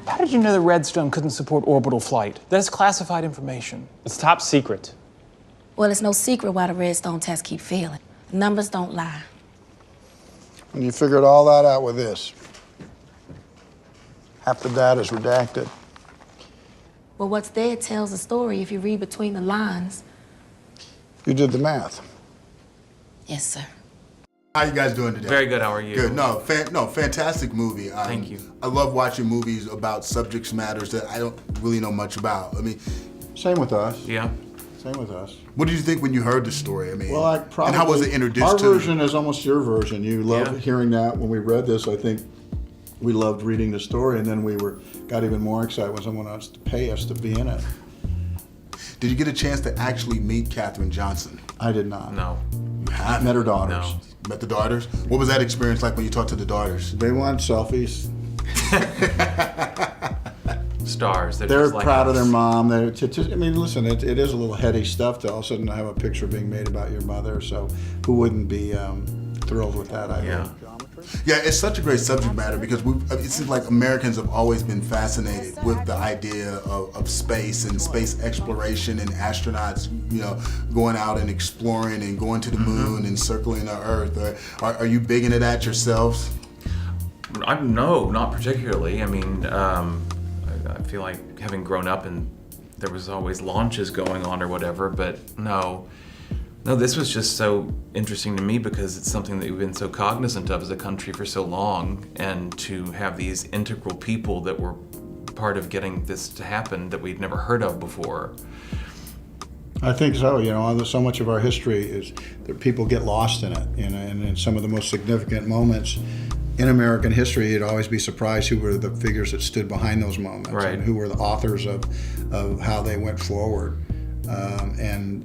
How did you know the Redstone couldn't support orbital flight? That's classified information. It's top secret. Well, it's no secret why the Redstone tests keep failing. The numbers don't lie. And you figured all that out with this. Half the data's redacted. Well, what's there tells a story if you read between the lines. You did the math. Yes, sir. How you guys doing today? Very good. How are you? Good. No, fantastic movie. Thank you. I love watching movies about subject matters that I don't really know much about. I mean, Same with us. Yeah. Same with us. what did you think when you heard the story? I mean, Well, I probably. and how was it introduced our to you? version is almost your version. You loved Yeah. hearing that when we read this. I think we loved reading the story, and then we got even more excited when someone else to pay us to be in it. Did you get a chance to actually meet Katherine Johnson? I did not. No. You have Met her daughters. No. Met the daughters? What was that experience like when you talked to the daughters? They want selfies. Stars. They're They're just like proud of us. their mom. I mean, listen, it is a little heady stuff to all of a sudden have a picture being made about your mother. So who wouldn't be thrilled with that idea? Yeah. Yeah, it's such a great subject matter because it seems like Americans have always been fascinated with the idea of space and space exploration and astronauts, going out and exploring and going to the moon and circling the Earth. Are you big into that yourselves? No, not particularly. I mean, I feel like having grown up and there was always launches going on or whatever, but no. No, this was just so interesting to me because it's something that we've been so cognizant of as a country for so long, and to have these integral people that were part of getting this to happen that we'd never heard of before. I think so. So much of our history is that people get lost in it, and in some of the most significant moments in American history, you'd always be surprised who were the figures that stood behind those moments, Right. and who were the authors of how they went forward. And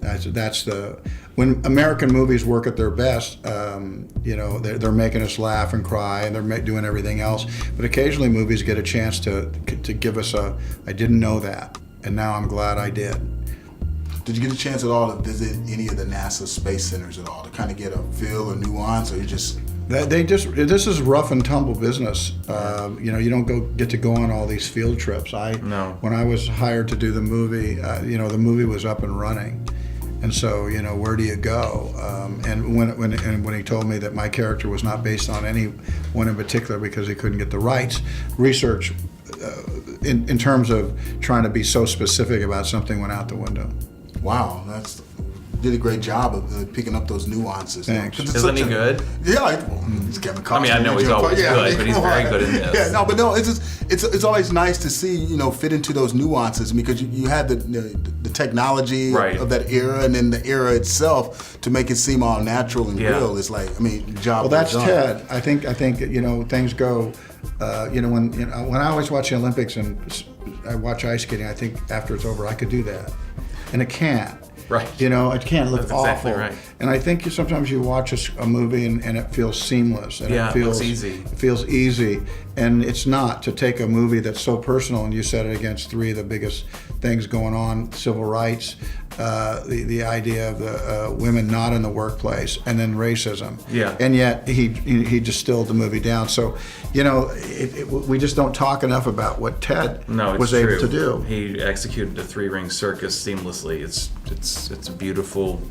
when American movies work at their best, they're making us laugh and cry, and they're doing everything else. But occasionally, movies get a chance to give us I didn't know that, and now I'm glad I did. Did you get a chance at all to visit any of the NASA space centers at all to kind of get a feel or nuance, or you just? This is rough and tumble business. You don't get to go on all these field trips. No. When I was hired to do the movie, the movie was up and running, and so where do you go? And when he told me that my character was not based on anyone in particular because he couldn't get the rights, research in terms of trying to be so specific about something went out the window. Wow, did a great job of picking up those nuances. Thanks. Isn't he good? Yeah, he's Kevin Costner. I mean, I know he's always good, but he's very good in this. Yeah, it's always nice to see fit into those nuances because you had the technology Right. of that era, and then the era itself to make it seem all natural and Yeah. real. It's like, job. Well, that's well done. Ted. I think things go. When I always watch the Olympics and I watch ice skating, I think after it's over I could do that, and it can't. Right. It can't look That's awful. exactly right. And I think sometimes you watch a movie and it feels seamless. And Yeah, it feels looks easy. It feels easy. And it's not to take a movie that's so personal and you set it against three of the biggest things going on: civil rights, the idea of the women not in the workplace, and then racism. Yeah. And yet he distilled the movie down. So, we just don't talk enough about what Ted was true. able to do. He executed a three-ring circus seamlessly. It's a beautiful,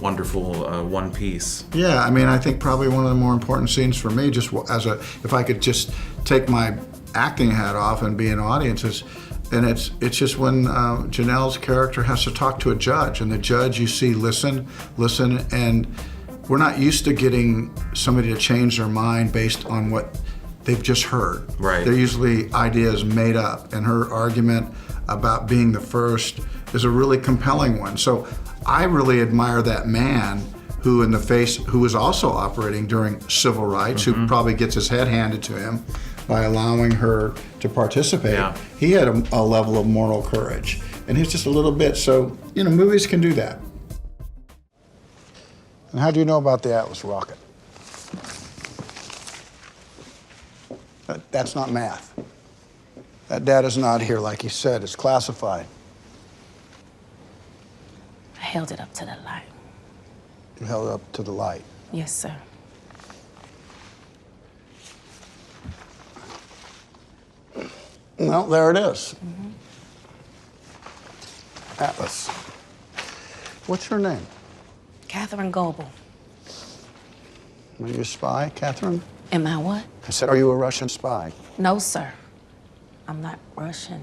wonderful one piece. Yeah, I mean, I think probably one of the more important scenes for me, if I could just take my acting hat off and be an audience, it's just when Janelle's character has to talk to a judge, and the judge, you see, listen, and we're not used to getting somebody to change their mind based on what they've just heard. Right. They're usually ideas made up, and her argument about being the first is a really compelling one. So I really admire that man who was also operating during civil rights, who probably gets his head handed to him by allowing her to participate. Yeah. He had a level of moral courage, and he's just a little bit. So, movies can do that. And how do you know about the Atlas rocket? That's not math. That data's not here, like you said. It's classified. I held it up to the light. You held it up to the light. Yes, sir. Well, there it is. Atlas. What's your name? Katherine Goebel. Are you a spy, Catherine? Am I what? I said, are you a Russian spy? No, sir. I'm not Russian.